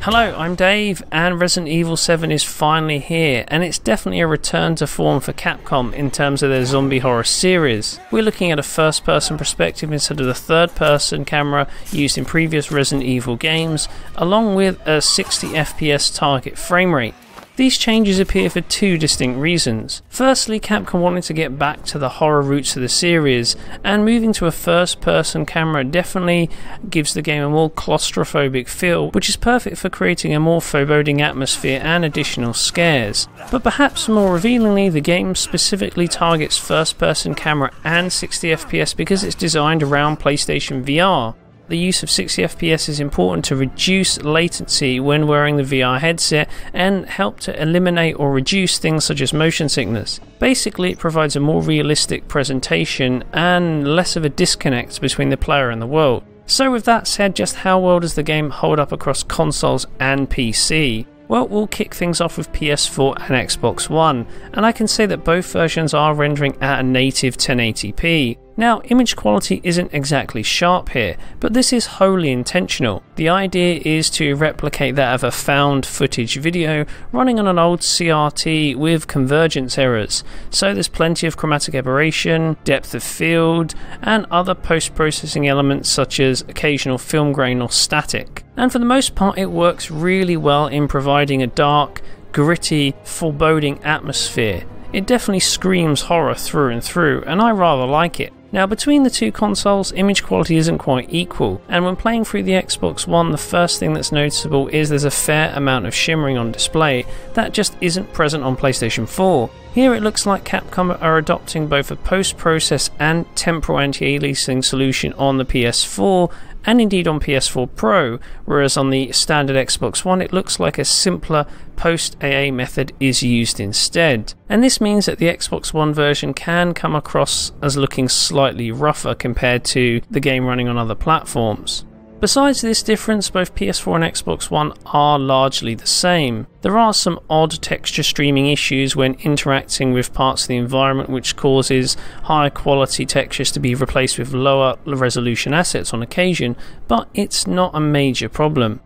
Hello, I'm Dave, and Resident Evil 7 is finally here, and it's definitely a return to form for Capcom in terms of their zombie horror series. We're looking at a first-person perspective instead of the third-person camera used in previous Resident Evil games, along with a 60 FPS target frame rate. These changes appear for two distinct reasons. Firstly, Capcom wanted to get back to the horror roots of the series, and moving to a first-person camera definitely gives the game a more claustrophobic feel, which is perfect for creating a more foreboding atmosphere and additional scares. But perhaps more revealingly, the game specifically targets first-person camera and 60 FPS because it's designed around PlayStation VR. The use of 60 FPS is important to reduce latency when wearing the VR headset and help to eliminate or reduce things such as motion sickness. Basically, it provides a more realistic presentation and less of a disconnect between the player and the world. So with that said, just how well does the game hold up across consoles and PC? Well, we'll kick things off with PS4 and Xbox One, and I can say that both versions are rendering at a native 1080p. Now, image quality isn't exactly sharp here, but this is wholly intentional. The idea is to replicate that of a found footage video running on an old CRT with convergence errors, so there's plenty of chromatic aberration, depth of field, and other post-processing elements such as occasional film grain or static. And for the most part, it works really well in providing a dark, gritty, foreboding atmosphere. It definitely screams horror through and through, and I rather like it. Now, between the two consoles, image quality isn't quite equal, and when playing through the Xbox One, the first thing that's noticeable is there's a fair amount of shimmering on display that just isn't present on PlayStation 4. Here it looks like Capcom are adopting both a post-process and temporal anti-aliasing solution on the PS4, and indeed on Ps4 Pro, whereas on the standard Xbox One it looks like a simpler post-AA method is used instead. And this means that the Xbox One version can come across as looking slightly rougher compared to the game running on other platforms. Besides this difference, both PS4 and Xbox One are largely the same. There are some odd texture streaming issues when interacting with parts of the environment, which causes higher quality textures to be replaced with lower resolution assets on occasion, but it's not a major problem.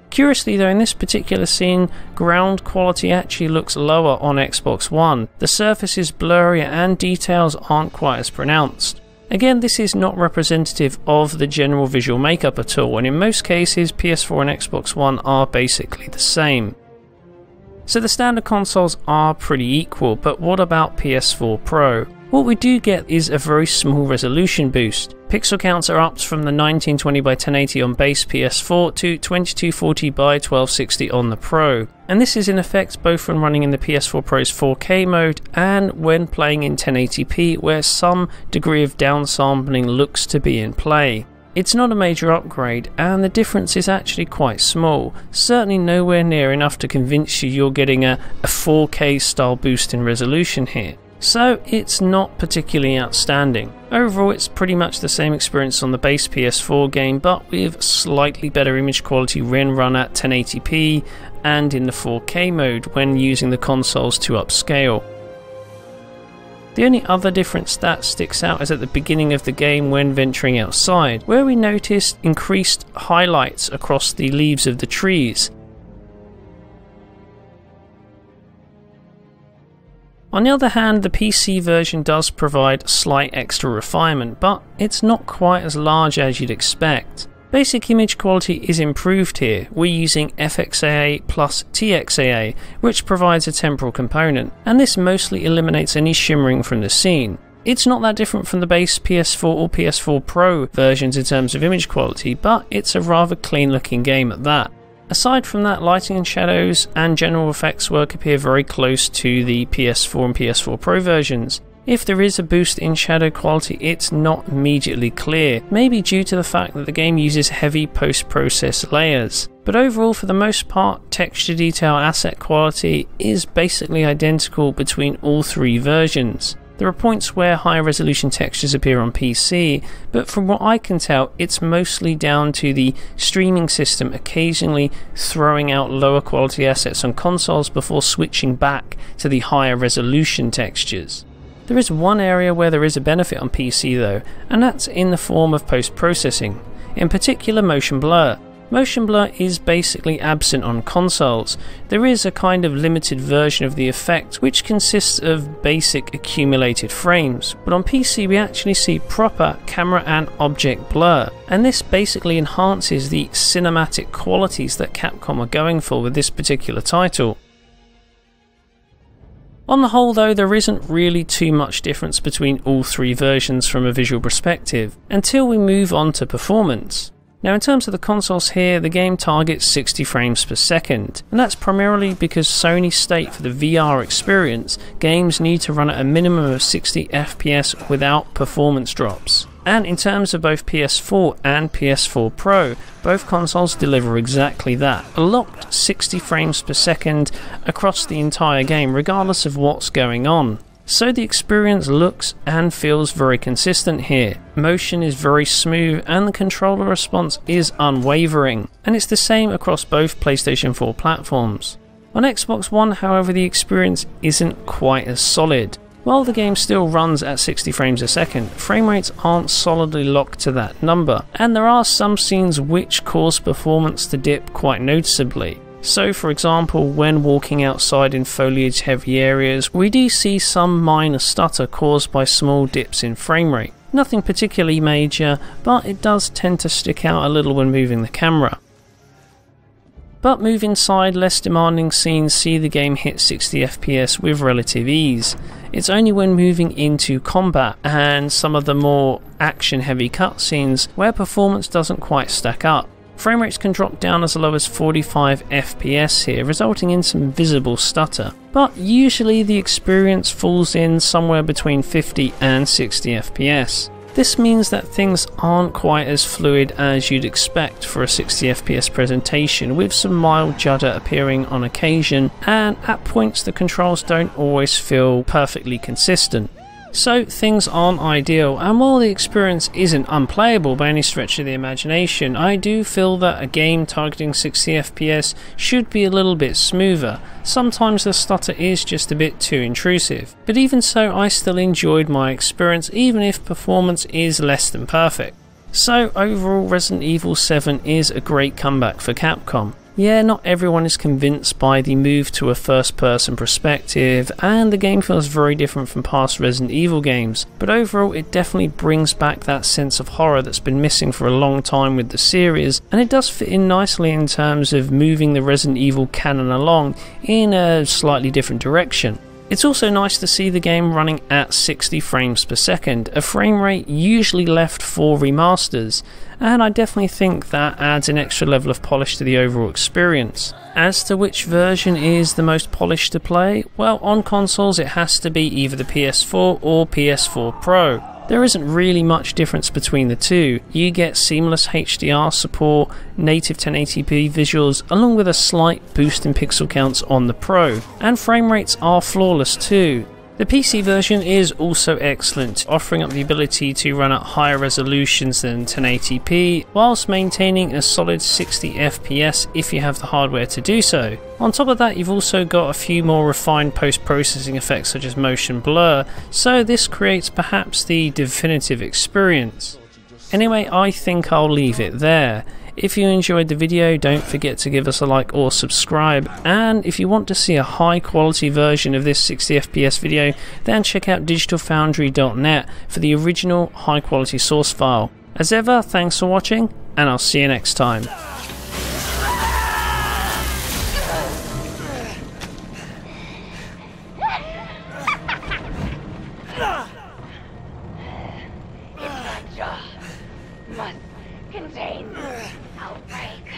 Curiously though, in this particular scene, ground quality actually looks lower on Xbox One. The surface is blurrier and details aren't quite as pronounced. Again, this is not representative of the general visual makeup at all, and in most cases PS4 and Xbox One are basically the same. So the standard consoles are pretty equal, but what about PS4 Pro? What we do get is a very small resolution boost. Pixel counts are upped from the 1920 by 1080 on base PS4 to 2240 by 1260 on the Pro. And this is in effect both when running in the PS4 Pro's 4K mode and when playing in 1080p, where some degree of downsampling looks to be in play. It's not a major upgrade, and the difference is actually quite small, certainly nowhere near enough to convince you you're getting a 4K style boost in resolution here. So it's not particularly outstanding. Overall, it's pretty much the same experience on the base PS4 game, but with slightly better image quality when run at 1080p and in the 4K mode when using the consoles to upscale. The only other difference that sticks out is at the beginning of the game when venturing outside, where we noticed increased highlights across the leaves of the trees. On the other hand, the PC version does provide slight extra refinement, but it's not quite as large as you'd expect. Basic image quality is improved here. We're using FXAA plus TXAA, which provides a temporal component, and this mostly eliminates any shimmering from the scene. It's not that different from the base PS4 or PS4 Pro versions in terms of image quality, but it's a rather clean looking game at that. Aside from that, lighting and shadows and general effects work appear very close to the PS4 and PS4 Pro versions. If there is a boost in shadow quality, it's not immediately clear, maybe due to the fact that the game uses heavy post-process layers. But overall, for the most part, texture detail asset quality is basically identical between all three versions. There are points where higher resolution textures appear on PC, but from what I can tell, it's mostly down to the streaming system occasionally throwing out lower quality assets on consoles before switching back to the higher resolution textures. There is one area where there is a benefit on PC though, and that's in the form of post-processing, in particular motion blur. Motion blur is basically absent on consoles. There is a kind of limited version of the effect which consists of basic accumulated frames, but on PC we actually see proper camera and object blur, and this basically enhances the cinematic qualities that Capcom are going for with this particular title. On the whole though, there isn't really too much difference between all three versions from a visual perspective, until we move on to performance. Now in terms of the consoles here, the game targets 60 frames per second, and that's primarily because Sony state for the VR experience, games need to run at a minimum of 60 FPS without performance drops. And in terms of both PS4 and PS4 Pro, both consoles deliver exactly that, a locked 60 frames per second across the entire game regardless of what's going on. So the experience looks and feels very consistent here. Motion is very smooth and the controller response is unwavering, and it's the same across both PlayStation 4 platforms. On Xbox One, however, the experience isn't quite as solid. While the game still runs at 60 frames a second, frame rates aren't solidly locked to that number, and there are some scenes which cause performance to dip quite noticeably. So for example, when walking outside in foliage heavy areas, we do see some minor stutter caused by small dips in frame rate. Nothing particularly major, but it does tend to stick out a little when moving the camera. But move inside less demanding scenes see the game hit 60 FPS with relative ease. It's only when moving into combat and some of the more action heavy cutscenes where performance doesn't quite stack up. Frame rates can drop down as low as 45 FPS here, resulting in some visible stutter, but usually the experience falls in somewhere between 50 and 60 FPS. This means that things aren't quite as fluid as you'd expect for a 60 FPS presentation, with some mild judder appearing on occasion, and at points the controls don't always feel perfectly consistent. So things aren't ideal, and while the experience isn't unplayable by any stretch of the imagination, I do feel that a game targeting 60 FPS should be a little bit smoother. Sometimes the stutter is just a bit too intrusive, but even so I still enjoyed my experience even if performance is less than perfect. So overall, Resident Evil 7 is a great comeback for Capcom. Yeah, not everyone is convinced by the move to a first-person perspective, and the game feels very different from past Resident Evil games, but overall it definitely brings back that sense of horror that's been missing for a long time with the series, and it does fit in nicely in terms of moving the Resident Evil canon along in a slightly different direction. It's also nice to see the game running at 60 frames per second, a frame rate usually left for remasters, and I definitely think that adds an extra level of polish to the overall experience. As to which version is the most polished to play, well, on consoles it has to be either the PS4 or PS4 Pro. There isn't really much difference between the two. You get seamless HDR support, native 1080p visuals, along with a slight boost in pixel counts on the Pro, and frame rates are flawless too. The PC version is also excellent, offering up the ability to run at higher resolutions than 1080p, whilst maintaining a solid 60 FPS if you have the hardware to do so. On top of that, you've also got a few more refined post-processing effects such as motion blur, so this creates perhaps the definitive experience. Anyway, I think I'll leave it there. If you enjoyed the video, don't forget to give us a like or subscribe, and if you want to see a high quality version of this 60 FPS video, then check out digitalfoundry.net for the original high quality source file. As ever, thanks for watching, and I'll see you next time. Must contain outbreak.